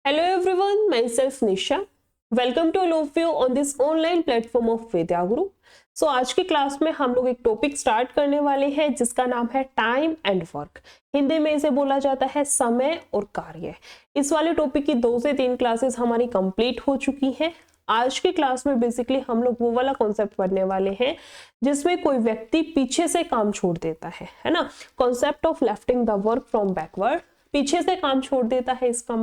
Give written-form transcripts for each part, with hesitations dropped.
Hello everyone, myself Nisha. Welcome to all of you on this online platform of Vidya Guru. So आज की class में हम लोग एक टॉपिक स्टार्ट करने वाले हैं जिसका नाम है टाइम एंड वर्क। हिंदी में इसे बोला जाता है समय और कार्य। इस वाले टॉपिक की 2 से 3 क्लासेस हमारी कंप्लीट हो चुकी हैं। आज की क्लास में बेसिकली हम लोग वो वाला कॉन्सेप्ट पढ़ने वाले हैं जिसमें कोई व्यक्ति पीछे से काम छोड़ देता है ना। Concept of lifting the work from backward, पीछे से काम छोड़ देता है। इसका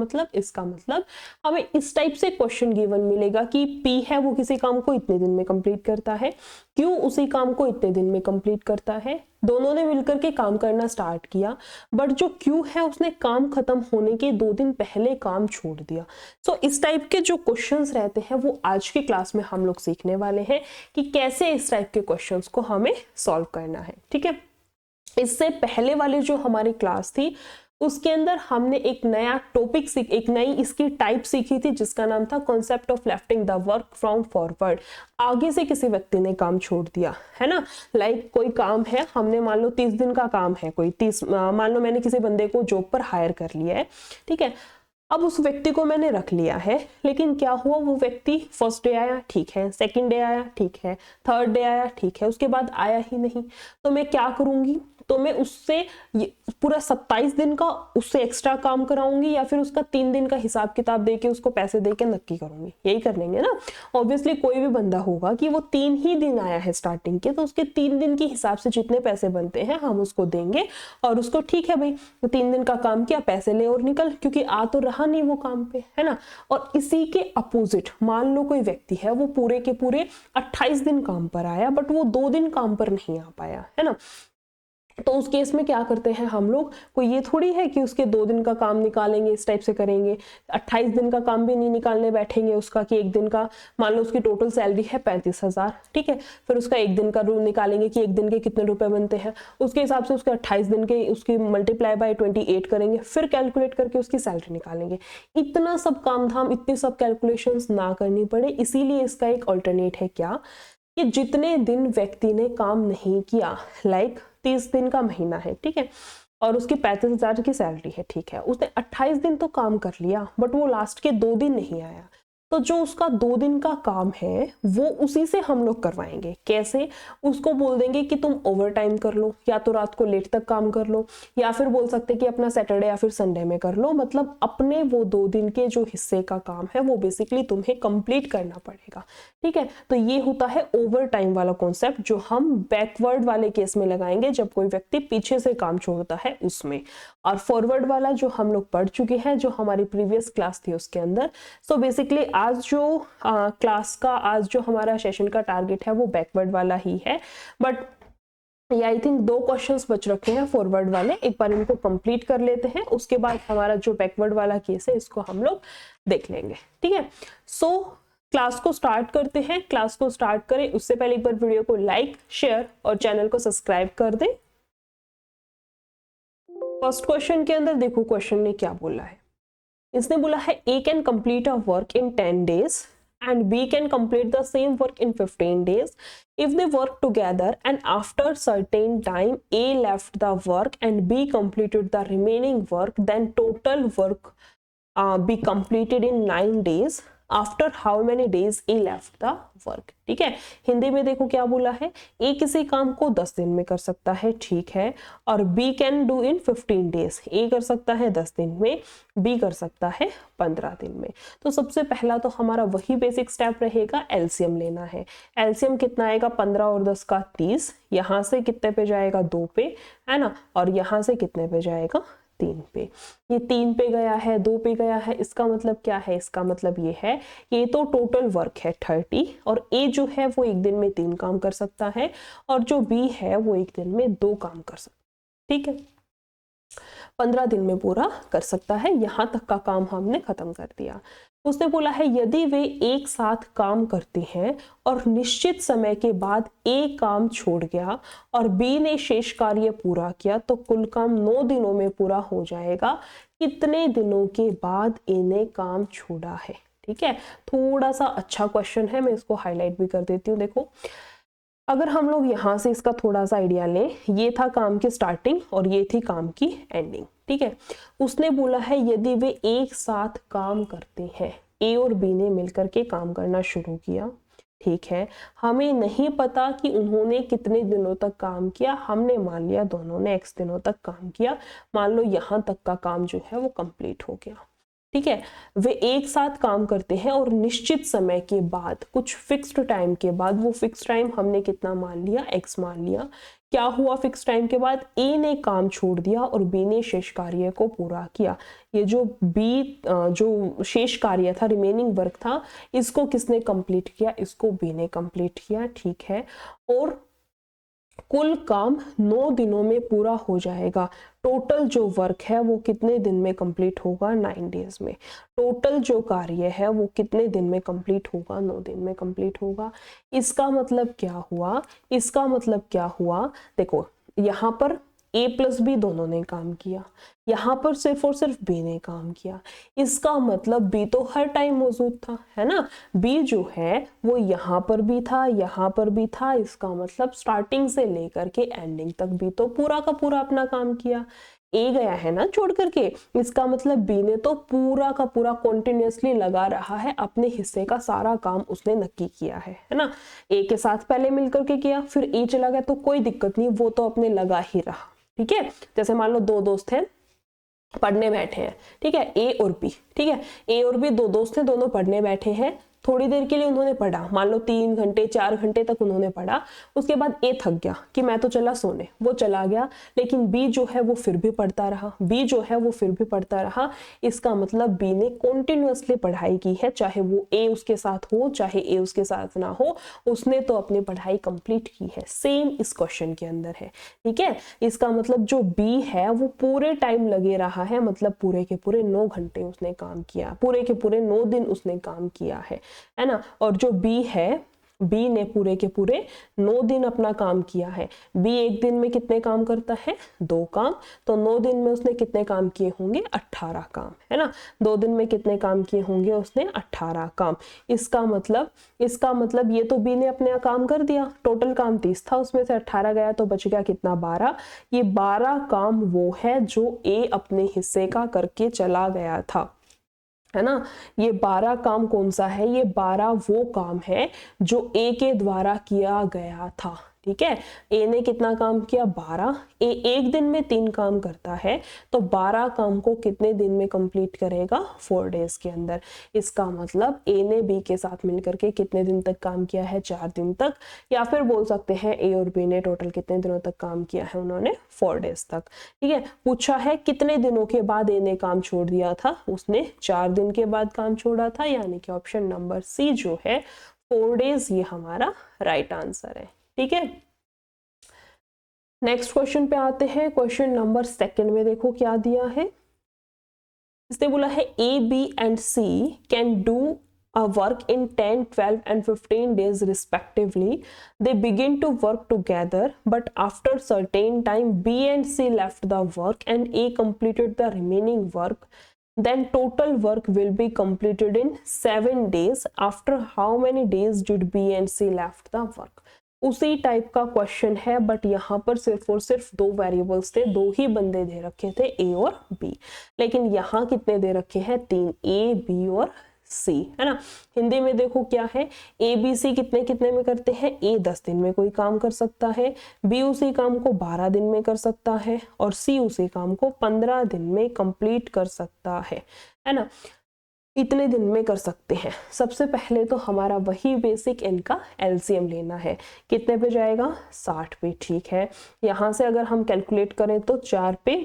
मतलब हमें इस टाइप से क्वेश्चन गिवन मिलेगा कि पी है वो किसी काम को इतने दिन में कंप्लीट करता है, क्यू उसी काम को इतने दिन में कंप्लीट करता है। दोनों ने मिलकर के काम करना स्टार्ट किया, बट जो क्यू है उसने काम खत्म होने के 2 दिन पहले काम छोड़ दिया। सो इस टाइप के जो क्वेश्चंस रहते हैं वो आज की क्लास में हम लोग सीखने वाले हैं कि कैसे इस टाइप के क्वेश्चंस को हमें सॉल्व करना है। ठीक है, इससे पहले वाली जो हमारी क्लास थी उसके अंदर हमने एक नया टॉपिक एक नई इसकी टाइप सीखी थी जिसका नाम था concept of lifting the work from forward. आगे से किसी व्यक्ति ने काम छोड़ दिया है ना। लाइक कोई काम है, हमने मान लो 30 दिन का काम है, कोई 30 मान लो मैंने किसी बंदे को जॉब पर हायर कर लिया है। ठीक है, अब उस व्यक्ति को मैंने रख लिया है, लेकिन क्या हुआ, वो व्यक्ति फर्स्ट डे आया ठीक है, सेकंड डे आया ठीक है, थर्ड डे आया ठीक है, उसके बाद आया ही नहीं। तो मैं क्या करूंगी, तो मैं उससे पूरा 27 दिन का उससे एक्स्ट्रा काम कराऊंगी या फिर उसका 3 दिन का हिसाब किताब देके उसको पैसे देके नक्की करूंगी। यही कर लेंगे ना। ऑब्वियसली कोई भी बंदा होगा कि वो 3 ही दिन आया है स्टार्टिंग के, तो उसके 3 दिन के हिसाब से जितने पैसे बनते हैं हम उसको देंगे और उसको ठीक है भाई 3 दिन का काम किया, पैसे ले और निकल, क्योंकि आ तो रहा नहीं वो काम पे, है ना। और इसी के अपोजिट मान लो कोई व्यक्ति है वो पूरे के पूरे 28 दिन काम पर आया बट वो 2 दिन काम पर नहीं आ पाया, है ना। तो उस केस में क्या करते हैं हम लोग, कोई ये थोड़ी है कि उसके 2 दिन का काम निकालेंगे, इस टाइप से करेंगे। 28 दिन का काम भी नहीं निकालने बैठेंगे उसका कि एक दिन का, मान लो उसकी टोटल सैलरी है 35,000, ठीक है, फिर उसका एक दिन का रूल निकालेंगे कि एक दिन के कितने रुपए बनते हैं, उसके हिसाब से उसके 28 दिन के उसकी मल्टीप्लाई बाय 28 करेंगे, फिर कैलकुलेट करके उसकी सैलरी निकालेंगे। इतना सब काम धाम, इतनी सब कैलकुलेशंस ना करनी पड़े, इसीलिए इसका एक ऑल्टरनेट है क्या, कि जितने दिन व्यक्ति ने काम नहीं किया, लाइक 30 दिन का महीना है, ठीक है, और उसकी 35,000 की सैलरी है, ठीक है, उसने 28 दिन तो काम कर लिया बट वो लास्ट के 2 दिन नहीं आया, तो जो उसका 2 दिन का काम है वो उसी से हम लोग करवाएंगे। कैसे, उसको बोल देंगे कि तुम ओवर टाइम कर लो, या तो रात को लेट तक काम कर लो, या फिर बोल सकते कि अपना सैटरडे या फिर संडे में कर लो। मतलब अपने वो 2 दिन के जो हिस्से का काम है वो बेसिकली तुम्हें कंप्लीट करना पड़ेगा। ठीक है, तो ये होता है ओवर टाइम वाला कॉन्सेप्ट जो हम बैकवर्ड वाले केस में लगाएंगे जब कोई व्यक्ति पीछे से काम छोड़ता है उसमें। और फॉरवर्ड वाला जो हम लोग पढ़ चुके हैं, जो हमारी प्रीवियस क्लास थी उसके अंदर। सो बेसिकली आज जो क्लास का, आज जो हमारा सेशन का टारगेट है वो बैकवर्ड वाला ही है, बट ये आई थिंक 2 क्वेश्चंस बच रखे हैं फॉरवर्ड वाले। एक बार इनको कंप्लीट कर लेते हैं, उसके बाद हमारा जो बैकवर्ड वाला केस है इसको हम लोग देख लेंगे। ठीक है, सो क्लास को स्टार्ट करते हैं। क्लास को स्टार्ट करें उससे पहले एक बार वीडियो को लाइक, शेयर और चैनल को सब्सक्राइब कर दें। फर्स्ट क्वेश्चन के अंदर देखो क्वेश्चन ने क्या बोला है। इसने बोला है A can complete a work in 10 days and B can complete the same work in 15 days. If they work together and after certain time A left the work and B completed the remaining work, then total work be completed in 9 days. After how many days A left the work. ठीक है, हिंदी में देखो क्या बोला है, A किसी काम को 10 दिन में कर सकता है, ठीक है, और B can do in 15 days. A कर सकता है 10 दिन में, B कर सकता है 15 दिन में। तो सबसे पहला तो हमारा वही बेसिक स्टेप रहेगा, एलसीएम लेना है। एलसीएम कितना आएगा, 15 और 10 का 30, यहाँ से कितने पे जाएगा, 2 पे, है ना, और यहाँ से कितने पे जाएगा, 3 पे। ये 3 पे गया है, 2 पे गया है, इसका मतलब क्या है, इसका मतलब ये है, ये तो टोटल वर्क है 30, और ए जो है वो एक दिन में 3 काम कर सकता है, और जो बी है वो एक दिन में 2 काम कर सकता है। ठीक है, 15 दिन में पूरा कर सकता है। यहां तक का काम हमने खत्म कर दिया। उसने बोला है यदि वे एक साथ काम करते हैं और निश्चित समय के बाद ए काम छोड़ गया और बी ने शेष कार्य पूरा किया तो कुल काम 9 दिनों में पूरा हो जाएगा। कितने दिनों के बाद ए ने काम छोड़ा है। ठीक है, थोड़ा सा अच्छा क्वेश्चन है, मैं इसको हाईलाइट भी कर देती हूँ। देखो अगर हम लोग यहाँ से इसका थोड़ा सा आइडिया लें, ये था काम की स्टार्टिंग और ये थी काम की एंडिंग, ठीक है। उसने बोला है यदि वे एक साथ काम करते हैं, ए और बी ने मिलकर के काम करना शुरू किया, ठीक है। हमें नहीं पता कि उन्होंने कितने दिनों तक काम किया, हमने मान लिया दोनों ने x दिनों तक काम किया, मान लो यहाँ तक का काम जो है वो कंप्लीट हो गया, ठीक है। वे एक साथ काम करते हैं और निश्चित समय के बाद, कुछ फिक्स्ड टाइम के बाद, वो फिक्स टाइम हमने कितना मान लिया, x मान लिया। क्या हुआ फिक्स टाइम के बाद, a ने काम छोड़ दिया और b ने शेष कार्य को पूरा किया। ये जो जो शेष कार्य था, रिमेनिंग वर्क था, इसको किसने कंप्लीट किया, इसको b ने कंप्लीट किया, ठीक है। और कुल काम 9 दिनों में पूरा हो जाएगा। टोटल जो वर्क है वो कितने दिन में कंप्लीट होगा, 9 डेज में। टोटल जो कार्य है वो कितने दिन में कंप्लीट होगा, 9 दिन में कंप्लीट होगा। इसका मतलब क्या हुआ, इसका मतलब क्या हुआ, देखो यहाँ पर a प्लस बी दोनों ने काम किया, यहाँ पर सिर्फ और सिर्फ b ने काम किया। इसका मतलब b तो हर टाइम मौजूद था, है ना। b जो है वो यहाँ पर भी था, यहाँ पर भी था। इसका मतलब स्टार्टिंग से लेकर के एंडिंग तक b तो पूरा का पूरा अपना काम किया। a गया है ना छोड़ करके, इसका मतलब b ने तो पूरा का पूरा कॉन्टिन्यूसली लगा रहा है, अपने हिस्से का सारा काम उसने नक्की किया है ना। a के साथ पहले मिलकर के किया, फिर a चला गया तो कोई दिक्कत नहीं, वो तो अपने लगा ही रहा, ठीक है। जैसे मान लो दो दोस्त हैं, पढ़ने बैठे हैं, ठीक है, ए और बी, ठीक है। ए और बी दो दोस्त हैं, दोनों पढ़ने बैठे हैं। थोड़ी देर के लिए उन्होंने पढ़ा, मान लो 3 घंटे 4 घंटे तक उन्होंने पढ़ा। उसके बाद ए थक गया कि मैं तो चला सोने, वो चला गया। लेकिन बी जो है वो फिर भी पढ़ता रहा, बी जो है वो फिर भी पढ़ता रहा। इसका मतलब बी ने कॉन्टिन्यूसली पढ़ाई की है, चाहे वो ए उसके साथ हो चाहे ए उसके साथ ना हो, उसने तो अपनी पढ़ाई कंप्लीट की है। सेम इस क्वेश्चन के अंदर है, ठीक है। इसका मतलब जो बी है वो पूरे टाइम लगे रहा है, मतलब पूरे के पूरे 9 घंटे उसने काम किया, पूरे के पूरे 9 दिन उसने काम किया है ना। और जो बी है, बी ने पूरे के पूरे 9 दिन अपना काम किया है। बी एक दिन में कितने काम करता है, 2 काम। तो 9 दिन में उसने कितने काम किए होंगे, 18 काम, है ना। 2 दिन में कितने काम किए होंगे उसने, 18 काम। इसका मतलब ये तो बी ने अपने काम कर दिया, टोटल काम 30 था, उसमें से 18 गया तो बच गया कितना, 12। ये 12 काम वो है जो ए अपने हिस्से का करके चला गया था, है ना। ये 12 काम कौन सा है, ये 12 वो काम है जो ए के द्वारा किया गया था, ठीक है। ए ने कितना काम किया, 12। ए एक दिन में 3 काम करता है, तो 12 काम को कितने दिन में कंप्लीट करेगा, 4 डेज के अंदर। इसका मतलब ए ने बी के साथ मिलकर के कितने दिन तक काम किया है, 4 दिन तक। या फिर बोल सकते हैं ए और बी ने टोटल कितने दिनों तक काम किया है, उन्होंने 4 डेज तक, ठीक है। पूछा है कितने दिनों के बाद ए ने काम छोड़ दिया था, उसने 4 दिन के बाद काम छोड़ा था, यानी कि ऑप्शन नंबर सी जो है 4 डेज, ये हमारा राइट आंसर है, ठीक है। नेक्स्ट क्वेश्चन पे आते हैं। क्वेश्चन नंबर 2 में देखो क्या दिया है। इसने बोला है A B and C can do a work in 10, 12 and 15 days respectively. They begin to work together, but after certain time B and C left the work and A completed the remaining work. Then total work will be completed in 7 days. After how many days did B and C left the work? उसी type का question है, but यहाँ पर सिर्फ और सिर्फ 2 variables थे, 2 ही बंदे दे रखे थे, ए और बी। लेकिन यहाँ कितने दे रखे हैं, 3, ए बी और सी, है ना। हिंदी में देखो क्या है, ए बी सी कितने कितने में करते हैं, ए 10 दिन में कोई काम कर सकता है, बी उसी काम को 12 दिन में कर सकता है, और सी उसी काम को 15 दिन में कंप्लीट कर सकता है ना। इतने दिन में कर सकते हैं। सबसे पहले तो हमारा वही बेसिक इनका एलसीएम लेना है। कितने पे जाएगा, 60 पे, ठीक है। यहाँ से अगर हम कैलकुलेट करें तो 4 पे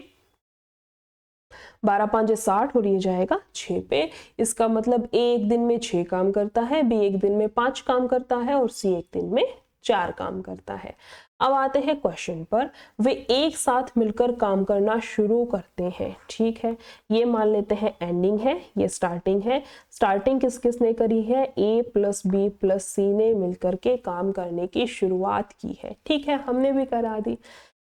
12 5 60 और ये जाएगा 6 पे। इसका मतलब ए एक दिन में 6 काम करता है, बी एक दिन में 5 काम करता है और सी एक दिन में 4 काम करता है। अब आते हैं क्वेश्चन पर। वे एक साथ मिलकर काम करना शुरू करते हैं, ठीक है। ये मान लेते हैं एंडिंग है, ये स्टार्टिंग है। स्टार्टिंग किस किस ने करी है, ए प्लस बी प्लस सी ने मिलकर के काम करने की शुरुआत की है, ठीक है। हमने भी करा दी,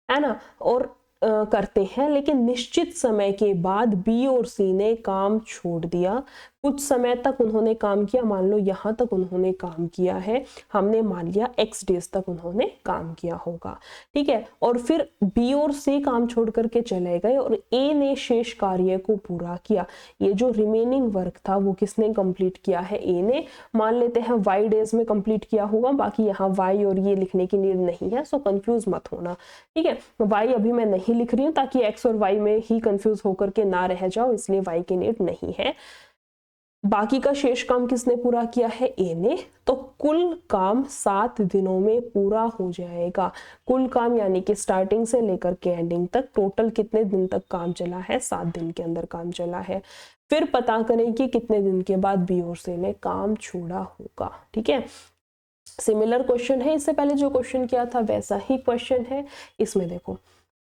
है ना। और करते हैं, लेकिन निश्चित समय के बाद बी और सी ने काम छोड़ दिया। कुछ समय तक उन्होंने काम किया, मान लो यहाँ तक उन्होंने काम किया है, हमने मान लिया x डेज तक उन्होंने काम किया होगा, ठीक है। और फिर B और C काम छोड़ करके चले गए और A ने शेष कार्य को पूरा किया। ये जो रिमेनिंग वर्क था वो किसने कंप्लीट किया है? A ने। मान लेते हैं y डेज में कंप्लीट किया होगा, बाकी यहाँ y और ये लिखने की नीड नहीं है, सो कंफ्यूज मत होना, ठीक है। y अभी मैं नहीं लिख रही हूँ ताकि x और y में ही कंफ्यूज होकर के ना रह जाओ, इसलिए y की नीड नहीं है। बाकी का शेष काम किसने पूरा किया है? ए ने। तो कुल काम 7 दिनों में पूरा हो जाएगा। कुल काम यानी कि स्टार्टिंग से लेकर के एंडिंग तक टोटल कितने दिन तक काम चला है? 7 दिन के अंदर काम चला है। फिर पता करें कि कितने दिन के बाद बी और सी ने काम छोड़ा होगा, ठीक है। सिमिलर क्वेश्चन है, इससे पहले जो क्वेश्चन किया था वैसा ही क्वेश्चन है। इसमें देखो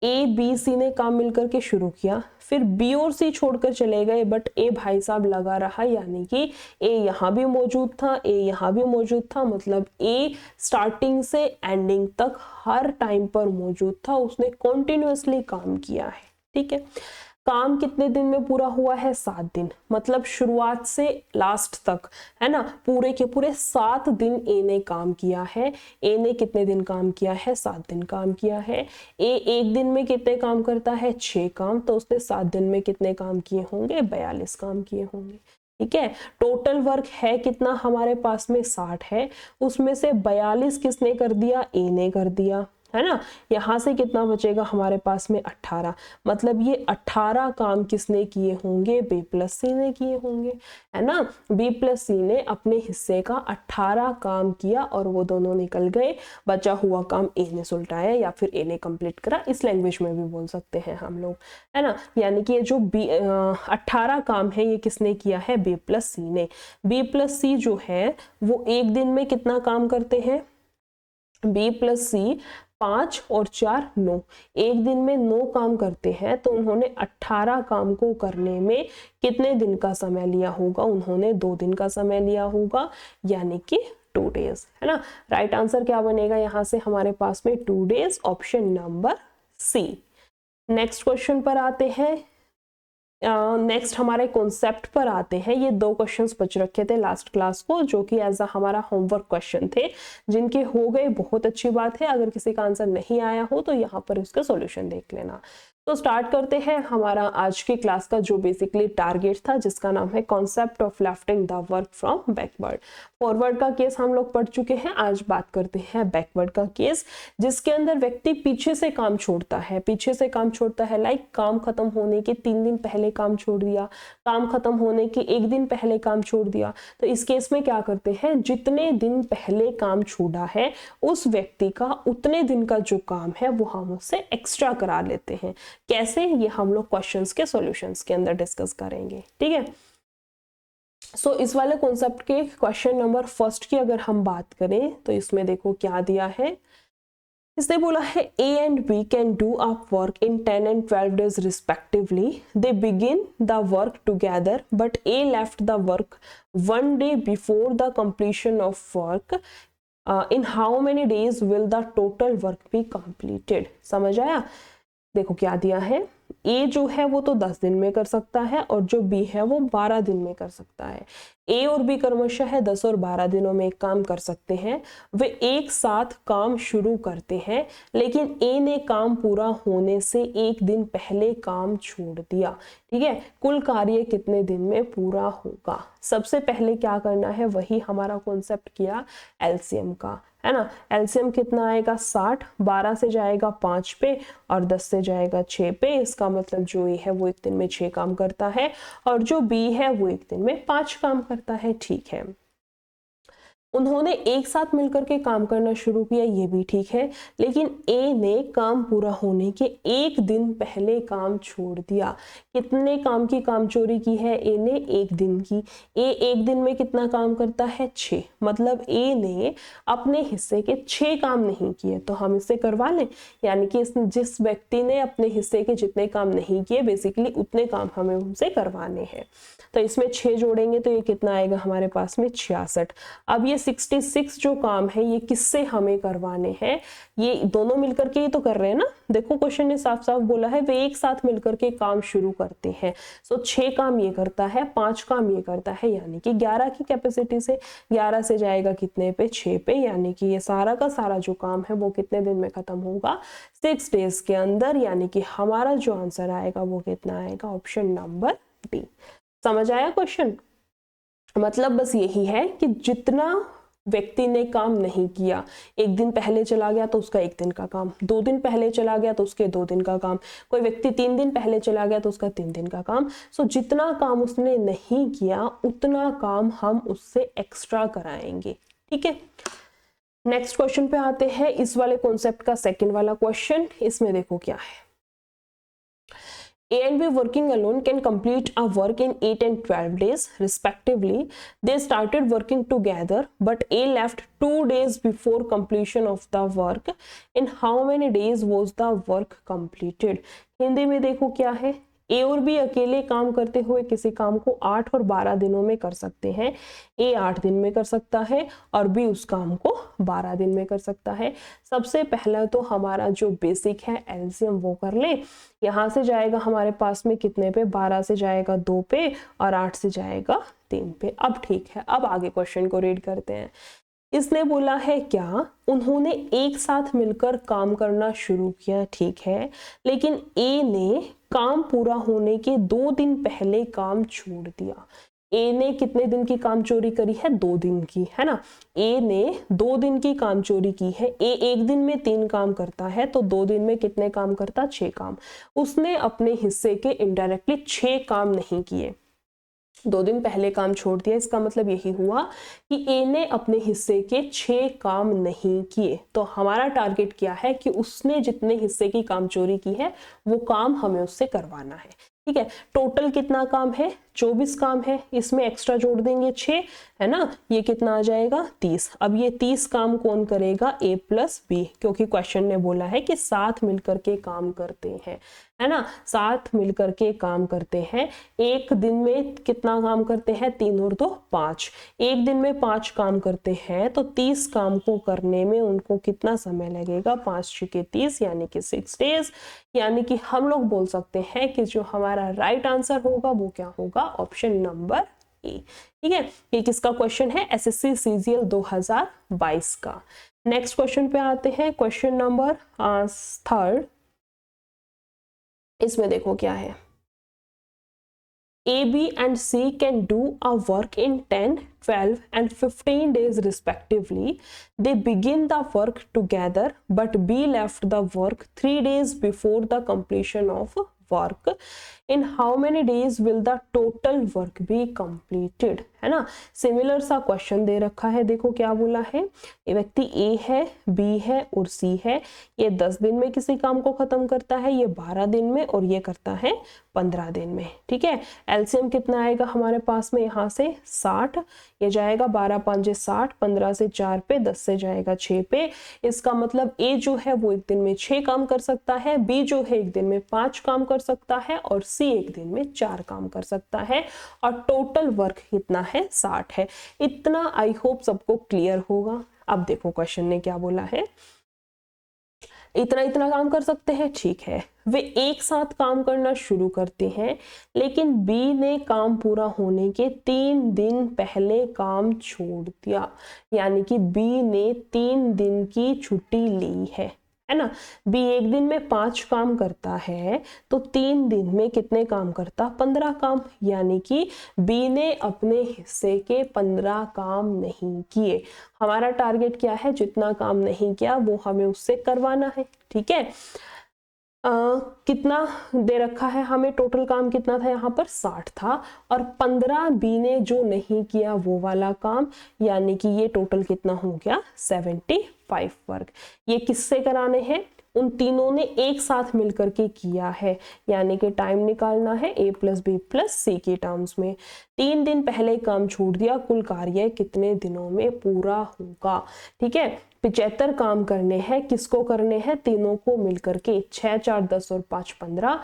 ए बी सी ने काम मिलकर के शुरू किया, फिर बी और सी छोड़कर चले गए, बट ए भाई साहब लगा रहा, यानी कि ए यहाँ भी मौजूद था, ए यहाँ भी मौजूद था, मतलब ए स्टार्टिंग से एंडिंग तक हर टाइम पर मौजूद था, उसने कॉन्टिन्यूअसली काम किया है, ठीक है। काम कितने दिन में पूरा हुआ है? 7 दिन, मतलब शुरुआत से लास्ट तक, है ना, पूरे के पूरे 7 दिन ए ने काम किया है। ए ने कितने दिन काम किया है? 7 दिन काम किया है। ए एक दिन में कितने काम करता है? 6 काम, तो उसने 7 दिन में कितने काम किए होंगे? 42 काम किए होंगे, ठीक है। टोटल वर्क है कितना हमारे पास में? 60 है, उसमें से 42 किसने कर दिया? ए ने कर दिया, है ना। यहाँ से कितना बचेगा हमारे पास में? 18, मतलब ये 18 काम किसने किए होंगे? बी प्लस सी ने किए होंगे, है ना। बी प्लस सी ने अपने हिस्से का 18 काम किया और वो दोनों निकल गए। बचा हुआ काम ए ने सुलटाया या फिर ए ने कंप्लीट करा, इस लैंग्वेज में भी बोल सकते हैं हम लोग, है ना। यानी कि ये जो 18 काम है ये किसने किया है? बी प्लस सी ने। बी प्लस सी जो है वो एक दिन में कितना काम करते हैं? बी प्लस सी 5 और 4 9, एक दिन में 9 काम करते हैं, तो उन्होंने 18 काम को करने में कितने दिन का समय लिया होगा? उन्होंने 2 दिन का समय लिया होगा, यानी कि 2 डेज, है ना। राइट आंसर क्या बनेगा यहाँ से हमारे पास में? 2 days, option number C. Next question पर आते हैं। नेक्स्ट हमारे कॉन्सेप्ट पर आते हैं। ये 2 क्वेश्चंस बच रखे थे लास्ट क्लास को, जो कि एज अ हमारा होमवर्क क्वेश्चन थे, जिनके हो गए बहुत अच्छी बात है। अगर किसी का आंसर नहीं आया हो तो यहाँ पर उसका सॉल्यूशन देख लेना। तो स्टार्ट करते हैं हमारा आज की क्लास का जो बेसिकली टारगेट था, जिसका नाम है concept of lifting the work from backward. Forward का केस हम लोग पढ़ चुके हैं, आज बात करते हैं बैकवर्ड का केस, जिसके अंदर व्यक्ति पीछे से काम छोड़ता है। पीछे से काम छोड़ता है लाइक काम खत्म होने के 3 दिन पहले काम छोड़ दिया, काम खत्म होने के 1 दिन पहले काम छोड़ दिया। तो इस केस में क्या करते हैं? जितने दिन पहले काम छोड़ा है उस व्यक्ति का उतने दिन का जो काम है वो हम उससे एक्स्ट्रा करा लेते हैं। कैसे? ये हम लोग क्वेश्चंस के सॉल्यूशंस के अंदर डिस्कस करेंगे, ठीक है। सो इस वाले कॉन्सेप्ट के क्वेश्चन नंबर फर्स्ट की अगर हम बात करें तो इसमें देखो क्या दिया है। इसने बोला है A and B can do up work in 10 and 12 days respectively. They begin the work together, but A left the work 1 day before the completion of work. In how many days will the total work be completed? समझ आया? देखो क्या दिया है। ए जो है वो तो 10 दिन में कर सकता है और जो बी है वो 12 दिन में कर सकता है। ए और बी क्रमशः 10 और 12 दिनों में काम कर सकते हैं। वे एक साथ काम शुरू करते हैं, लेकिन ए ने काम पूरा होने से 1 दिन पहले काम छोड़ दिया, ठीक है। कुल कार्य कितने दिन में पूरा होगा? सबसे पहले क्या करना है? वही हमारा कॉन्सेप्ट किया एलसीएम का, है ना। एलसीएम कितना आएगा? 60, 12 से जाएगा 5 पे और 10 से जाएगा 6 पे। इसका मतलब जो ए है वो 1 दिन में 6 काम करता है और जो बी है वो 1 दिन में 5 काम करता है, ठीक है। उन्होंने एक साथ मिलकर के काम करना शुरू किया, ये भी ठीक है, लेकिन ए ने काम पूरा होने के 1 दिन पहले काम छोड़ दिया। कितने काम की काम चोरी की है ए ने? 1 दिन की। ए 1 दिन में कितना काम करता है? 6, मतलब ए ने अपने हिस्से के 6 काम नहीं किए, तो हम इसे करवा लें। यानी कि जिस व्यक्ति ने अपने हिस्से के जितने काम नहीं किए बेसिकली उतने काम हमें उनसे करवाने हैं। तो इसमें 6 जोड़ेंगे तो ये कितना आएगा हमारे पास में? 66। अब ये 66 जो काम है ये किससे हमें करवाने हैं, ये दोनों मिलकर के ही तो कर रहे हैं ना। देखो क्वेश्चन ने साफ साफ बोला है वे एक साथ मिलकर के काम शुरू करते हैं। सो 6 काम ये करता है, 5 काम ये करता है, यानी कि 11 की कैपेसिटी से 11 से जाएगा कितने पे, 6 पे, यानी कि ये सारा का सारा जो काम है वो कितने दिन में खत्म होगा, 6 डेज के अंदर। यानी कि हमारा जो आंसर आएगा वो कितना आएगा, ऑप्शन नंबर डी। समझ आया क्वेश्चन? मतलब बस यही है कि जितना व्यक्ति ने काम नहीं किया, एक दिन पहले चला गया तो उसका 1 दिन का काम, 2 दिन पहले चला गया तो उसके 2 दिन का काम, कोई व्यक्ति 3 दिन पहले चला गया तो उसका 3 दिन का काम। सो जितना काम उसने नहीं किया उतना काम हम उससे एक्स्ट्रा कराएंगे। ठीक है, नेक्स्ट क्वेश्चन पे आते हैं। इस वाले कॉन्सेप्ट का सेकंड वाला क्वेश्चन, इसमें देखो क्या है। A and B working alone can complete a work in 8 and 12 days respectively. They started working together, but A left 2 days before completion of the work. In how many days was the work completed? Hindi में देखो क्या है, ए और B अकेले काम करते हुए किसी काम को 8 और 12 दिनों में कर सकते हैं। ए 8 दिन में कर सकता है और बी उस काम को 12 दिन में कर सकता है। सबसे पहला तो हमारा जो बेसिक है एलसीएम वो कर ले। यहाँ से जाएगा हमारे पास में कितने पे, 12 से जाएगा 2 पे और 8 से जाएगा 3 पे। अब ठीक है, अब आगे क्वेश्चन को रीड करते हैं। इसने बोला है क्या, उन्होंने एक साथ मिलकर काम करना शुरू किया, ठीक है, लेकिन ए ने काम पूरा होने के 2 दिन पहले काम छोड़ दिया। ए ने कितने दिन की काम चोरी करी है, 2 दिन की, है ना। ए ने 2 दिन की काम चोरी की है। ए एक दिन में 3 काम करता है तो 2 दिन में कितने काम करता, 6 काम। उसने अपने हिस्से के इनडायरेक्टली 6 काम नहीं किए, 2 दिन पहले काम छोड़ दिया। इसका मतलब यही हुआ कि ए ने अपने हिस्से के 6 काम नहीं किए। तो हमारा टारगेट क्या है कि उसने जितने हिस्से की काम चोरी की है वो काम हमें उससे करवाना है। ठीक है, टोटल कितना काम है, 24 काम है, इसमें एक्स्ट्रा जोड़ देंगे 6, है ना, ये कितना आ जाएगा 30। अब ये 30 काम कौन करेगा, ए प्लस बी, क्योंकि क्वेश्चन ने बोला है कि साथ मिलकर के काम करते हैं, है ना, साथ मिलकर के काम करते हैं। एक दिन में कितना काम करते हैं, 3 और 2 5, एक दिन में 5 काम करते हैं तो 30 काम को करने में उनको कितना समय लगेगा, 5 6 30, यानी कि 6 डेज। यानी कि हम लोग बोल सकते हैं कि जो हमारा राइट आंसर होगा वो क्या होगा, ऑप्शन नंबर ए। ठीक है, ये किसका क्वेश्चन है, एसएससी सीजीएल 2022 का। नेक्स्ट क्वेश्चन पे आते हैं, क्वेश्चन नंबर 3। इसमें देखो क्या है, A, B and C can do a work in 10, 12 and 15 days respectively. They begin the work together, but B left the work 3 days before the completion of work. In how many days will the total work be completed? है ना, similar सा question दे रखा है। देखो क्या बोला है, ये व्यक्ति ए है, बी है और सी है। ये 10 दिन में किसी काम को खत्म करता है, ये 12 दिन में, और ये करता है 15 दिन में। ठीक है, एलसीएम कितना आएगा हमारे पास में, यहाँ से 60, ये जाएगा 12 5 60, 15 से 4 पे, 10 से जाएगा 6 पे। इसका मतलब ए जो है वो एक दिन में 6 काम कर सकता है, बी जो है एक दिन में 5 काम कर सकता है और सी एक दिन में 4 काम कर सकता है, और टोटल वर्क कितना है, 60 है। इतना आई होप सबको क्लियर होगा। अब देखो क्वेश्चन ने क्या बोला है, इतना इतना काम कर सकते हैं, ठीक है। वे एक साथ काम करना शुरू करते हैं, लेकिन बी ने काम पूरा होने के 3 दिन पहले काम छोड़ दिया, यानी कि बी ने 3 दिन की छुट्टी ली है ना। बी एक दिन में 5 काम करता है तो 3 दिन में कितने काम करता, 15 काम, यानी कि बी ने अपने हिस्से के 15 काम नहीं किए। हमारा टारगेट क्या है, जितना काम नहीं किया वो हमें उससे करवाना है। ठीक है, कितना दे रखा है हमें, टोटल काम कितना था, यहाँ पर 60 था, और 15 बी ने जो नहीं किया वो वाला काम, यानी कि ये टोटल कितना हो गया, 75 वर्क। ये किससे कराने हैं, उन तीनों ने एक साथ मिलकर के किया है, यानी कि टाइम निकालना है ए प्लस बी प्लस सी के टर्म्स में। 3 दिन पहले काम छोड़ दिया, कुल कार्य कितने दिनों में पूरा होगा। ठीक है, 75 काम करने हैं, किसको करने हैं, तीनों को मिलकर के, 6 4 10 और 5 15,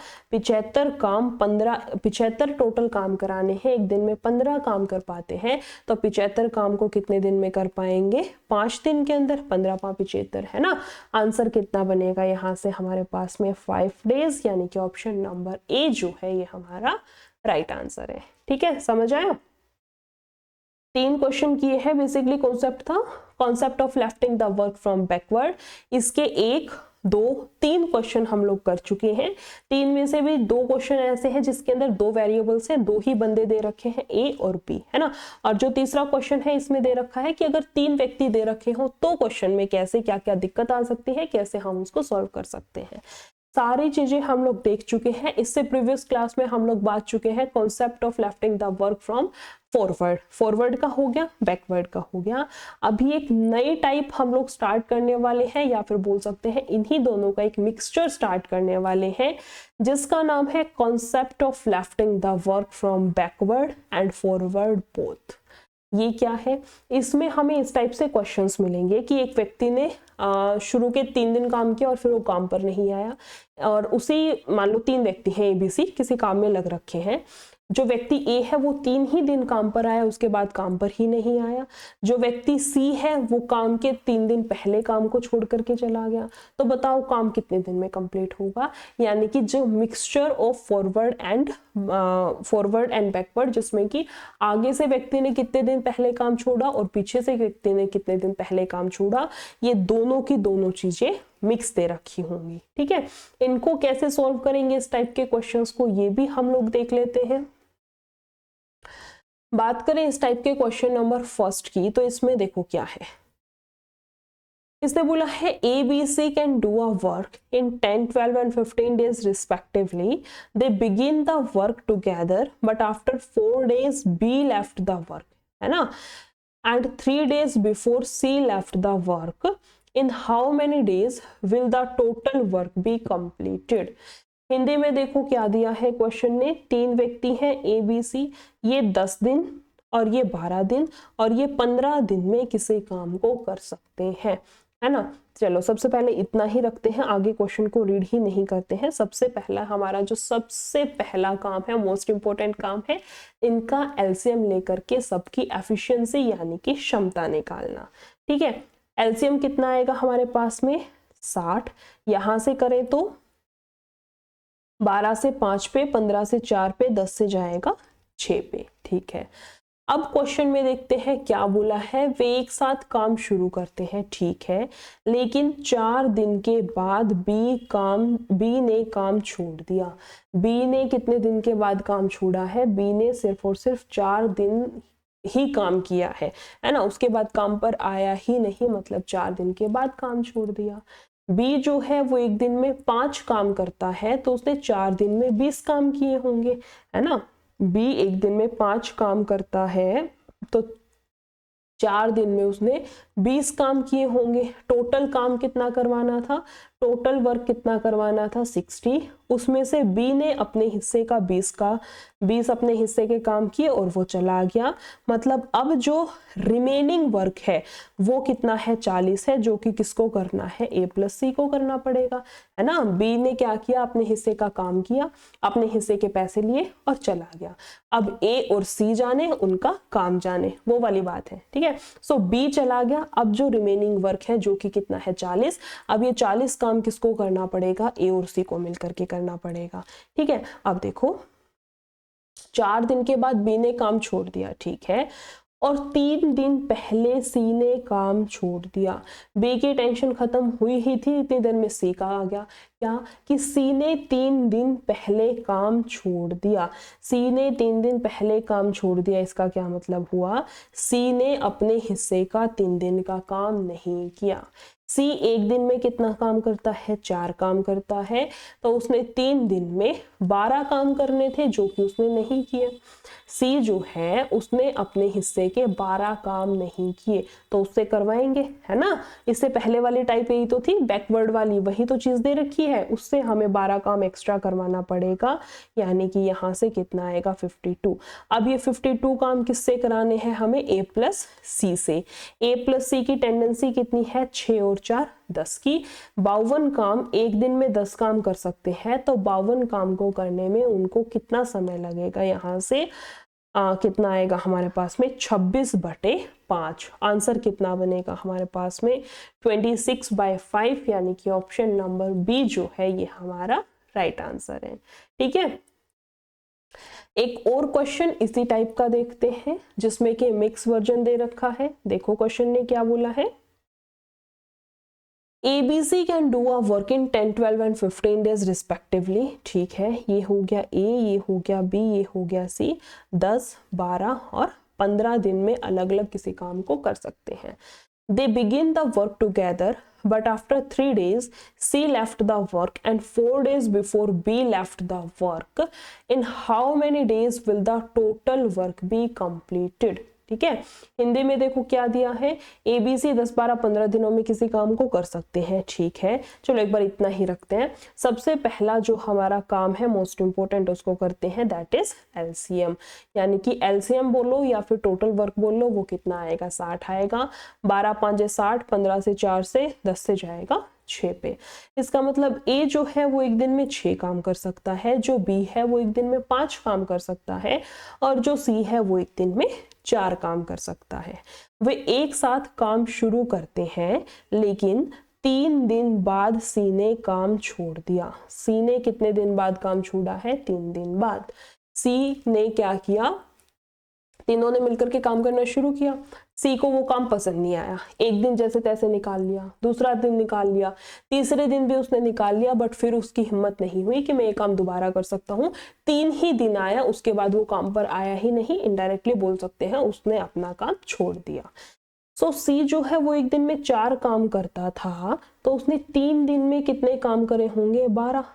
75 टोटल काम कराने हैं, एक दिन में 15 काम कर पाते हैं, तो 75 काम को कितने दिन में कर पाएंगे, 5 दिन के अंदर, 15 5 75 है ना। आंसर कितना बनेगा यहाँ से हमारे पास में 5 डेज, यानी कि ऑप्शन नंबर ए जो है ये हमारा राइट आंसर है। ठीक है, समझ आया। 3 क्वेश्चन किए हैं, बेसिकली कॉन्सेप्ट था concept of lifting the work from backward. इसके 1 2 3 क्वेश्चन हम लोग कर चुके हैं। 3 में से भी 2 क्वेश्चन ऐसे हैं जिसके अंदर 2 वेरिएबल्स हैं, 2 ही बंदे दे रखे हैं, ए और बी, है ना। और जो तीसरा क्वेश्चन है इसमें दे रखा है कि अगर 3 व्यक्ति दे रखे हो तो क्वेश्चन में कैसे क्या क्या दिक्कत आ सकती है, कैसे हम उसको सॉल्व कर सकते हैं। सारी चीजें हम लोग देख चुके हैं। इससे प्रीवियस क्लास में हम लोग बात चुके हैं concept of lifting the work from forward, forward का हो गया, बैकवर्ड का हो गया। अभी एक नई टाइप हम लोग स्टार्ट करने वाले हैं, या फिर बोल सकते हैं इन्हीं दोनों का एक मिक्सचर स्टार्ट करने वाले हैं, जिसका नाम है concept of lifting the work from backward and forward both. ये क्या है, इसमें हमें इस टाइप से क्वेश्चंस मिलेंगे कि एक व्यक्ति ने शुरू के 3 दिन काम किया और फिर वो काम पर नहीं आया, और उसी मान लो 3 व्यक्ति हैं ABC, किसी काम में लग रखे हैं। जो व्यक्ति ए है वो 3 ही दिन काम पर आया, उसके बाद काम पर ही नहीं आया। जो व्यक्ति सी है वो काम के 3 दिन पहले काम को छोड़ करके चला गया। तो बताओ काम कितने दिन में कंप्लीट होगा। यानी कि जो mixture of forward and backward, जिसमें कि आगे से व्यक्ति ने कितने दिन पहले काम छोड़ा और पीछे से व्यक्ति ने कितने दिन पहले काम छोड़ा, ये दोनों की दोनों चीजें मिक्स दे रखी होंगी। ठीक है, इनको कैसे सॉल्व करेंगे इस टाइप के क्वेश्चंस को, ये भी हम लोग देख लेते हैं। बात करें इस टाइप के क्वेश्चन नंबर फर्स्ट की, तो इसमें देखो क्या है। इसने बोला है ABC can do a work in 10, 12 and 15 days respectively. They begin the work together, but after 4 days B left the work, है ना, and 3 days before C left the work. In how many days will the total work be completed? Hindi में देखो क्या दिया है question ने, 3 व्यक्ति हैं ABC, ये 10 दिन और ये 12 दिन और ये 15 दिन में किसी काम को कर सकते हैं, है ना। चलो सबसे पहले इतना ही रखते हैं, आगे क्वेश्चन को रीड ही नहीं करते हैं। सबसे पहला हमारा जो सबसे पहला काम है, मोस्ट इंपोर्टेंट काम है, इनका एलसीएम लेकर के सबकी एफिशिएंसी यानी कि क्षमता निकालना। ठीक है, एलसीएम कितना आएगा हमारे पास में 60, यहां से करें तो 12 से 5 पे, 15 से 4 पे, 10 से जाएगा 6 पे। ठीक है, अब क्वेश्चन में देखते हैं क्या बोला है। वे एक साथ काम शुरू करते हैं, ठीक है, लेकिन 4 दिन के बाद बी ने काम छोड़ दिया। बी ने कितने दिन के बाद काम छोड़ा है, बी ने सिर्फ और सिर्फ 4 दिन ही काम किया है ना, उसके बाद काम पर आया ही नहीं, मतलब 4 दिन के बाद काम छोड़ दिया। बी जो है वो एक दिन में 5 काम करता है, तो उसने 4 दिन में 20 काम किए होंगे, है ना। बी एक दिन में 5 काम करता है तो 4 दिन में उसने 20 काम किए होंगे। टोटल काम कितना करवाना था, टोटल वर्क कितना करवाना था 60, उसमें से बी ने अपने हिस्से का 20 अपने हिस्से के काम किए और वो चला गया। मतलब अब जो रिमेनिंग वर्क है वो कितना है 40 है, जो कि किसको करना है, ए प्लस सी को करना पड़ेगा, है ना। बी ने क्या किया, अपने हिस्से का काम किया, अपने हिस्से के पैसे लिए और चला गया। अब ए और सी जाने, उनका काम जाने, वो वाली बात है। ठीक है, सो बी चला गया। अब जो रिमेनिंग वर्क है जो कि कितना है 40, अब ये 40 काम किसको करना पड़ेगा, ए और सी को मिलकर के करना पड़ेगा। ठीक है, अब देखो 4 दिन के बाद बी ने काम छोड़ दिया, ठीक है, और 3 दिन पहले सी ने काम छोड़ दिया। बी की टेंशन खत्म हुई ही थी, इतनी देर में सी का आ गया क्या कि सी ने 3 दिन पहले काम छोड़ दिया। सी ने 3 दिन पहले काम छोड़ दिया, इसका क्या मतलब हुआ, सी ने अपने हिस्से का 3 दिन का काम नहीं किया। सी एक दिन में कितना काम करता है, 4 काम करता है, तो उसने 3 दिन में 12 काम करने थे जो कि उसने नहीं किए। सी जो है उसने अपने हिस्से के 12 काम नहीं किए, तो उससे करवाएंगे, है ना। इससे पहले वाली टाइप यही तो थी, बैकवर्ड वाली वही तो चीज दे रखी है, है उससे हमें 12 काम एक्स्ट्रा करवाना पड़ेगा, यानी कि यहाँ से कितना आएगा 52। अब ये 52 काम किससे कराने हैं हमें, a प्लस सी से। a प्लस सी की टेंडेंसी कितनी है, 6 और 4 10 की। 52 काम एक दिन में 10 काम कर सकते हैं, तो 52 काम को करने में उनको कितना समय लगेगा, यहाँ से कितना आएगा हमारे पास में 26/5। आंसर कितना बनेगा हमारे पास में 26/5, यानी कि ऑप्शन नंबर बी जो है ये हमारा राइट आंसर है। ठीक है, एक और क्वेश्चन इसी टाइप का देखते हैं जिसमें कि मिक्स वर्जन दे रखा है। देखो क्वेश्चन ने क्या बोला है, ABC can do a work in 10, 12 and 15 days respectively. ठीक है, ये हो गया A, ये हो गया B, ये हो गया C। 10, 12 और 15 दिन में अलग अलग किसी काम को कर सकते हैं। They begin the work together, but after 3 days, C left the work and 4 days before B left the work. In how many days will the total work be completed? ठीक है, हिंदी में देखो क्या दिया है, ABC 10, 12, 15 दिनों में किसी काम को कर सकते हैं। ठीक है, चलो एक बार इतना ही रखते हैं। सबसे पहला जो हमारा काम है मोस्ट इंपोर्टेंट उसको करते हैं, दैट इज LCM, यानी कि LCM बोलो या फिर टोटल वर्क बोल लो, वो कितना आएगा 60 आएगा। 12 5 60, 15 से 4 से 10 से जाएगा 6 पे। इसका मतलब A जो है वो एक दिन में 6 काम कर सकता है, जो B है वो एक दिन में 5 काम कर सकता है, और जो C है वो एक दिन में 4 काम कर सकता है। वे एक साथ काम शुरू करते हैं, लेकिन 3 दिन बाद C ने काम छोड़ दिया। C ने कितने दिन बाद काम छोड़ा है, 3 दिन बाद। C ने क्या किया, तीनों ने मिलकर के काम करना शुरू किया। सी को वो काम पसंद नहीं आया, एक दिन जैसे तैसे निकाल लिया, दूसरा दिन निकाल लिया, तीसरे दिन भी उसने निकाल लिया, बट फिर उसकी हिम्मत नहीं हुई कि मैं ये काम दोबारा कर सकता हूँ। 3 ही दिन आया, उसके बाद वो काम पर आया ही नहीं। इनडायरेक्टली बोल सकते हैं उसने अपना काम छोड़ दिया। सो सी जो है वो एक दिन में 4 काम करता था, तो उसने 3 दिन में कितने काम करे होंगे, 12।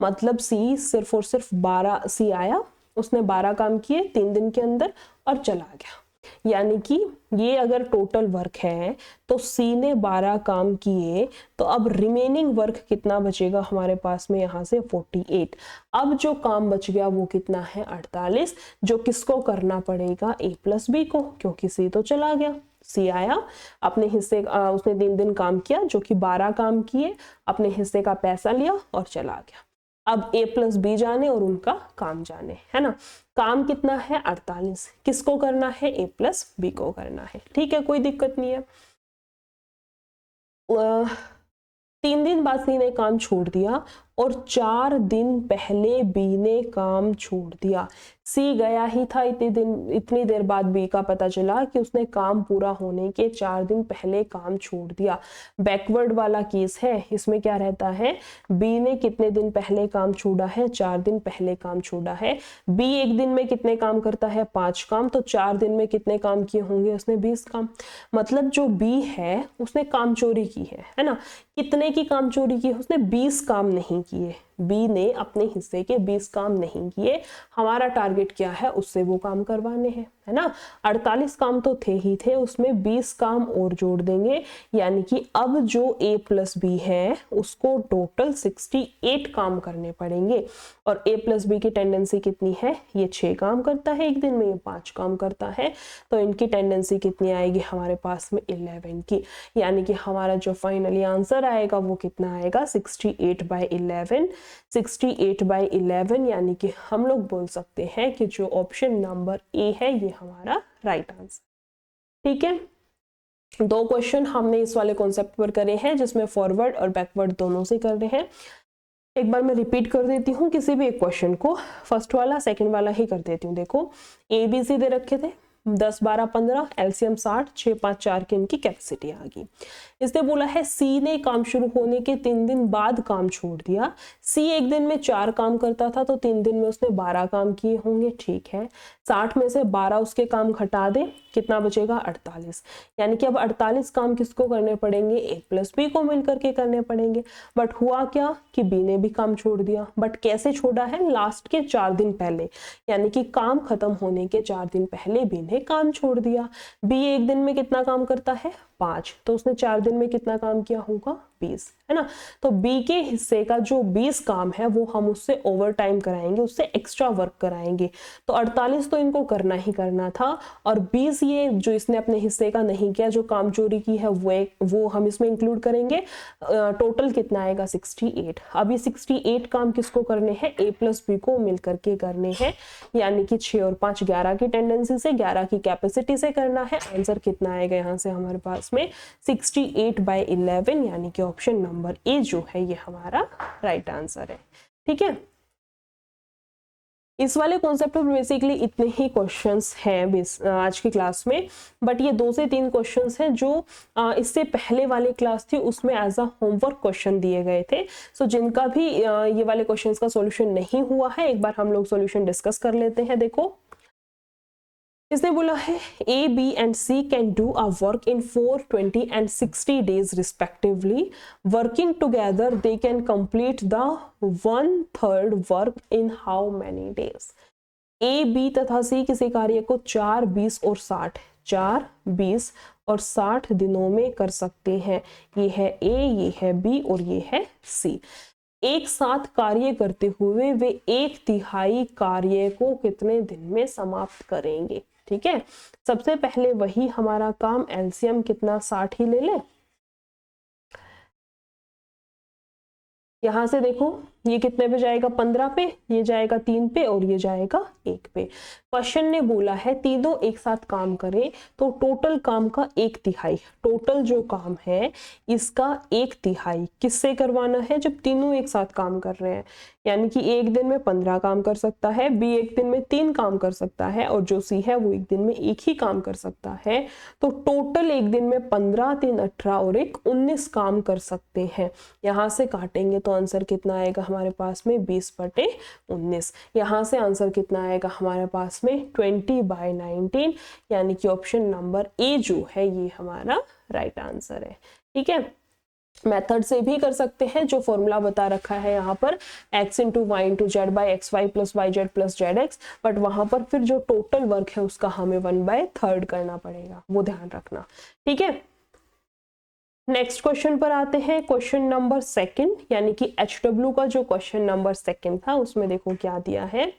मतलब सी सिर्फ और सिर्फ 12, सी आया, उसने 12 काम किए 3 दिन के अंदर और चला गया। यानी कि ये अगर टोटल वर्क है तो सी ने 12 काम किए, तो अब रिमेनिंग वर्क कितना बचेगा हमारे पास में, यहाँ से 48। अब जो काम बच गया वो कितना है, 48, जो किसको करना पड़ेगा, A प्लस B को, क्योंकि सी तो चला गया। सी आया, अपने हिस्से उसने 3 दिन काम किया, जो कि 12 काम किए, अपने हिस्से का पैसा लिया और चला गया। अब A प्लस B जाने और उनका काम जाने, है ना। काम कितना है, 48, किसको करना है, A प्लस B को करना है। ठीक है, कोई दिक्कत नहीं है। 3 दिन बाद सी ने काम छोड़ दिया और 4 दिन पहले बी ने काम छोड़ दिया। सी गया ही था इतनी देर बाद बी का पता चला कि उसने काम पूरा होने के 4 दिन पहले काम छोड़ दिया। बैकवर्ड वाला केस है, इसमें क्या रहता है, बी ने कितने दिन पहले काम छोड़ा है, 4 दिन पहले काम छोड़ा है। बी एक दिन में कितने काम करता है, 5 काम, तो 4 दिन में कितने काम किए होंगे उसने, 20 काम। मतलब जो बी है उसने काम चोरी की है ना। कितने की काम चोरी की, उसने 20 काम नहीं किए। बी ने अपने हिस्से के 20 काम नहीं किए। हमारा टारगेट क्या है, उससे वो काम करवाने हैं, है ना। 48 काम तो थे ही थे, उसमें 20 काम और जोड़ देंगे, यानी कि अब जो A प्लस बी है उसको टोटल 68 काम करने पड़ेंगे। और A प्लस बी की टेंडेंसी कितनी है, ये 6 काम करता है एक दिन में, ये 5 काम करता है, तो इनकी टेंडेंसी कितनी आएगी हमारे पास में, 11 की। यानी कि हमारा जो फाइनली आंसर आएगा वो कितना आएगा, 68/11। 68/11, यानी कि हम लोग बोल सकते हैं कि जो ऑप्शन नंबर ए है ये हमारा राइट आंसर। ठीक है, 2 क्वेश्चन हमने इस वाले कॉन्सेप्ट पर करे हैं जिसमें फॉरवर्ड और बैकवर्ड दोनों से कर रहे हैं। एक बार मैं रिपीट कर देती हूँ किसी भी एक क्वेश्चन को, फर्स्ट वाला सेकंड वाला ही कर देती हूँ। देखो ABC दे रखे थे 10, 12, 15, LCM 60, 6, 5, 4 की इनकी कैपेसिटी आ गई। इसने बोला है सी ने काम शुरू होने के 3 दिन बाद काम छोड़ दिया। सी एक दिन में 4 काम करता था, तो 3 दिन में उसने 12 काम किए होंगे। ठीक है, 60 में से 12 उसके काम घटा दे, कितना बचेगा, 48। यानी कि अब 48 काम किसको करने पड़ेंगे, A प्लस बी को मिलकर के करने पड़ेंगे। बट हुआ क्या कि बी ने भी काम छोड़ दिया। बट कैसे छोड़ा है, लास्ट के 4 दिन पहले, यानी कि काम खत्म होने के 4 दिन पहले बी ने काम छोड़ दिया। बी एक दिन में कितना काम करता है, 5, तो उसने 4 दिन में कितना काम किया होगा, 20, है ना। तो बी के हिस्से का जो 20 काम है वो हम उससे ओवर टाइम कराएंगे, उससे एक्स्ट्रा वर्क कराएंगे। तो 48 तो इनको करना ही करना था, और 20 ये जो इसने अपने हिस्से का नहीं किया, जो काम चोरी की है वो हम इसमें इंक्लूड करेंगे। टोटल कितना आएगा 68। अभी 68 काम किसको करने हैं, ए प्लस बी को मिलकर के करने हैं, यानी कि 6 और 5 11 की टेंडेंसी से, 11 की कैपेसिटी से करना है। आंसर कितना आएगा यहाँ से हमारे पास में 68/11, यानी कि ऑप्शन नंबर ए जो है ये हमारा राइट आंसर है। ठीक है, इस वाले कॉन्सेप्ट पर बेसिकली इतने ही क्वेश्चंस हैं आज की क्लास में, बट ये 2 से 3 क्वेश्चंस हैं जो इससे पहले वाली क्लास थी उसमें एज अ होमवर्क क्वेश्चन दिए गए थे। सो जिनका भी ये वाले क्वेश्चंस का सॉल्यूशन नहीं हुआ है, एक बार हम लोग सॉल्यूशन डिस्कस कर लेते हैं। देखो, इसने बोला है A B and C can do a work in 4, 20 एंड 60 days respectively. Working together they can complete the 1/3 work in how many days. A B तथा सी किसी कार्य को 4, 20 और 60, 4, 20 और 60 दिनों में कर सकते हैं। ये है ए, ये है बी और ये है सी। एक साथ कार्य करते हुए वे 1/3 कार्य को कितने दिन में समाप्त करेंगे। ठीक है, सबसे पहले वही हमारा काम, एलसीएम कितना 60 ही ले ले। यहां से देखो ये कितने पे जाएगा, 15 पे, ये जाएगा 3 पे और ये जाएगा 1 पे। क्वेश्चन ने बोला है तीनों एक साथ काम करें तो टोटल काम का 1/3, टोटल जो काम है इसका 1/3 किससे करवाना है, जब तीनों एक साथ काम कर रहे हैं। यानी कि एक दिन में 15 काम कर सकता है, बी एक दिन में 3 काम कर सकता है, और जो सी है वो एक दिन में 1 ही काम कर सकता है। तो टोटल एक दिन में 15, 3 18 और 1 19 काम कर सकते हैं। यहां से काटेंगे तो आंसर कितना आएगा हमारे पास में 20/19। यहां से आंसर कितना आएगा हमारे पास में 20/19, यानी कि ऑप्शन नंबर ए जो है ये हमारा राइट आंसर है। ठीक है, मेथड से भी कर सकते हैं, जो फॉर्मूला बता रखा है यहाँ पर x into Y into Z by X Y plus Y Z plus Z X, but वहां पर फिर जो टोटल वर्क है उसका हमें 1/3 करना पड़ेगा, वो ध्यान रखना। ठीक है, नेक्स्ट क्वेश्चन पर आते हैं, क्वेश्चन नंबर 2, यानी कि HW का जो क्वेश्चन नंबर 2 था उसमें देखो क्या दिया है।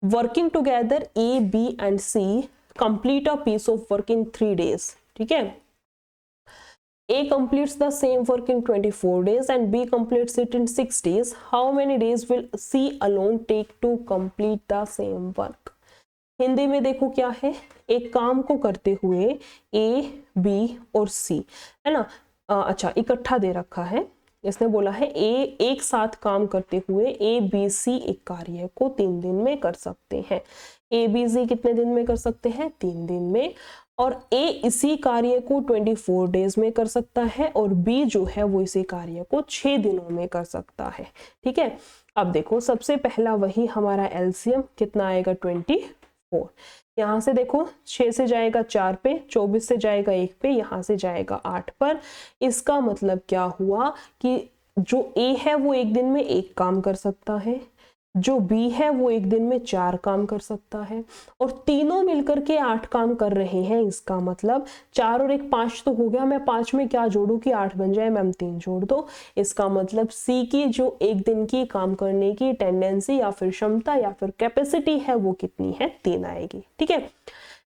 Working together A B and C complete a piece of work in 3 days। ठीक है, A completes the same work in 24 days and B completes it in 6 days. How many days will C alone take to complete the same work? Hindi में देखो क्या है, एक काम को करते हुए A, B और C, है ना, अच्छा इकट्ठा दे रखा है। इसने बोला है ए एक साथ काम करते हुए ए बी सी एक कार्य को 3 दिन में कर सकते हैं। ए बी सी कितने दिन में कर सकते हैं, 3 दिन में, और ए इसी कार्य को 24 डेज में कर सकता है और बी जो है वो इसी कार्य को 6 दिनों में कर सकता है। ठीक है, अब देखो सबसे पहला वही हमारा एलसीएम कितना आएगा 24। यहाँ से देखो 6 से जाएगा 4 पे, 24 से जाएगा 1 पे, यहाँ से जाएगा 8 पर। इसका मतलब क्या हुआ कि जो ए है वो एक दिन में 1 काम कर सकता है, जो बी है वो एक दिन में 4 काम कर सकता है, और तीनों मिलकर के 8 काम कर रहे हैं। इसका मतलब 4 और 1 5 तो हो गया, मैं 5 में क्या जोड़ू कि 8 बन जाए, मैम 3 जोड़ दो। इसका मतलब सी की जो एक दिन की काम करने की टेंडेंसी या फिर क्षमता या फिर कैपेसिटी है वो कितनी है, 3 आएगी। ठीक है,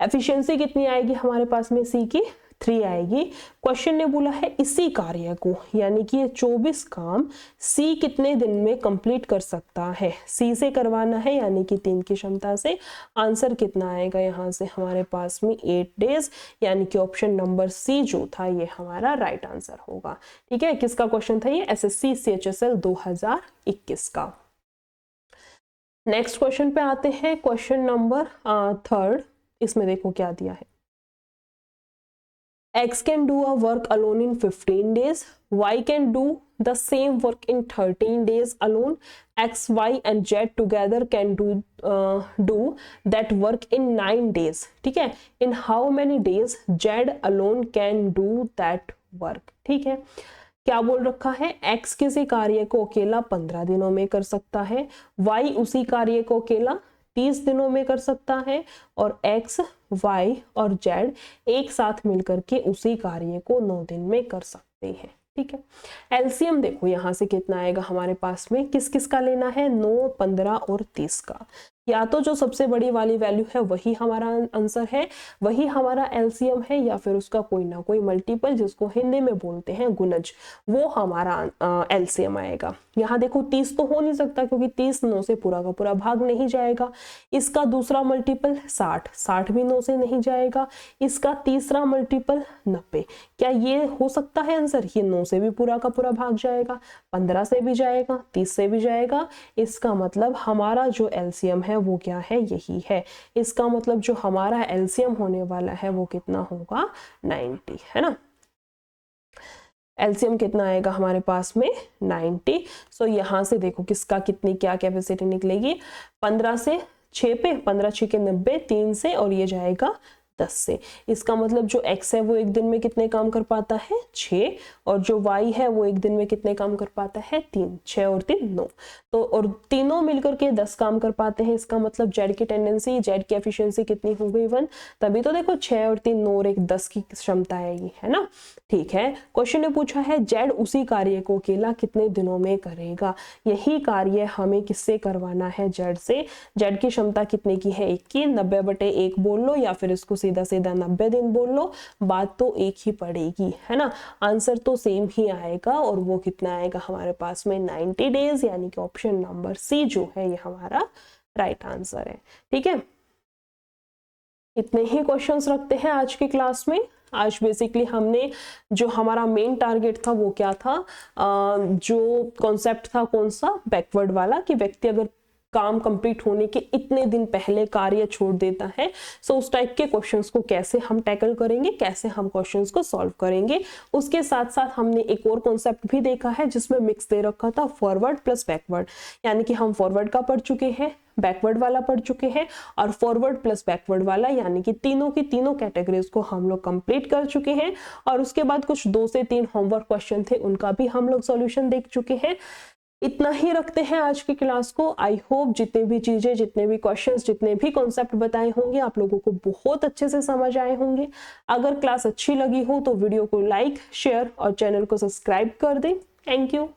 एफिशिएंसी कितनी आएगी हमारे पास में सी की, 3 आएगी। क्वेश्चन ने बोला है इसी कार्य को, यानी कि ये 24 काम सी कितने दिन में कंप्लीट कर सकता है, सी से करवाना है यानी कि 3 की क्षमता से। आंसर कितना आएगा यहाँ से हमारे पास में 8 डेज, यानी कि ऑप्शन नंबर सी जो था ये हमारा राइट आंसर होगा। ठीक है, किसका क्वेश्चन था ये, एसएससी CHSL 2021 का। नेक्स्ट क्वेश्चन पे आते हैं, क्वेश्चन नंबर 3। इसमें देखो क्या दिया है, X can do a work alone in 15 days. Y can do the same work in 13 days alone. X, Y and Z together can do that work in 9 days. ठीक है, in how many days Z alone can do that work? ठीक है, क्या बोल रखा है, X किसी कार्य को अकेला 15 दिनों में कर सकता है, Y उसी कार्य को अकेला 30 दिनों में कर सकता है, और X, Y और Z एक साथ मिलकर के उसी कार्य को 9 दिन में कर सकते हैं। ठीक है। एलसीएम देखो यहाँ से कितना आएगा हमारे पास में, किस किस का लेना है, 9, 15 और 30 का। या तो जो सबसे बड़ी वाली वैल्यू है वही हमारा आंसर है, वही हमारा एलसीएम है, या फिर उसका कोई ना कोई मल्टीपल जिसको हिंदी में बोलते हैं गुणज, वो हमारा एलसीएम आएगा। यहाँ देखो 30 तो हो नहीं सकता क्योंकि 30 9 से पूरा का पूरा भाग नहीं जाएगा। इसका दूसरा मल्टीपल 60, 60 भी 9 से नहीं जाएगा। इसका तीसरा मल्टीपल 90, क्या ये हो सकता है आंसर? ये 9 से भी पूरा का पूरा भाग जाएगा, 15 से भी जाएगा, 30 से भी जाएगा। इसका मतलब हमारा जो एलसीएम है वो क्या है, यही है। इसका मतलब जो हमारा एलसीएम होने वाला है वो कितना होगा, 90, है ना। एलसीएम कितना आएगा हमारे पास में, 90। सो यहाँ से देखो किसका कितनी क्या कैपेसिटी निकलेगी, 15 से 6 पे, 15 6 के 90, 3 से, और ये जाएगा 10 से। इसका मतलब जो x है वो एक दिन में कितने काम कर पाता है, 6, और जो y है वो एक दिन में कितने काम कर पाता है, 3, 6 और 3 9। तो और तीनों मिलकर के 10 काम कर पाते हैं। इसका मतलब z की टेंडेंसी, z की एफिशिएंसी कितनी हो गई, 1। तभी तो देखो 6 और 3 9 और 1 10 की क्षमता आएगी, है ना। ठीक है, क्वेश्चन ने पूछा है z उसी कार्य को अकेला कितने दिनों में करेगा। यही कार्य हमें किससे करवाना है, z से। z की क्षमता कितने की है, 1 की, 90/1 बोल लो या फिर इसको सीधा सीधा 90 दिन बोल लो, बात तो एक ही पड़ेगी, है ना। आंसर तो सेम ही आएगा, और वो कितना आएगा हमारे पास में, 90 डेज, यानी कि ऑप्शन नंबर सी जो है ये हमारा राइट आंसर है। ठीक है, इतने ही क्वेश्चंस रखते हैं आज की क्लास में। आज बेसिकली हमने जो हमारा मेन टारगेट था वो क्या था, जो कॉन्सेप्ट था कौन सा, बैकवर्ड वाला, कि व्यक्ति अगर काम कंप्लीट होने के इतने दिन पहले कार्य छोड़ देता है, सो उस टाइप के क्वेश्चंस को कैसे हम टैकल करेंगे, कैसे हम क्वेश्चंस को सॉल्व करेंगे। उसके साथ साथ हमने एक और कॉन्सेप्ट भी देखा है जिसमें मिक्स दे रखा था, फॉरवर्ड प्लस बैकवर्ड, यानी कि हम फॉरवर्ड का पढ़ चुके हैं, बैकवर्ड वाला पढ़ चुके हैं, और फॉरवर्ड प्लस बैकवर्ड वाला यानी कि तीनों की तीनों कैटेगरीज को हम लोग कंप्लीट कर चुके हैं। और उसके बाद कुछ 2 से 3 होमवर्क क्वेश्चन थे, उनका भी हम लोग सॉल्यूशन देख चुके हैं। इतना ही रखते हैं आज की क्लास को। आई होप जितने भी चीजें, जितने भी क्वेश्चंस, जितने भी कॉन्सेप्ट बताए होंगे आप लोगों को बहुत अच्छे से समझ आए होंगे। अगर क्लास अच्छी लगी हो तो वीडियो को लाइक, शेयर और चैनल को सब्सक्राइब कर दें। Thank you.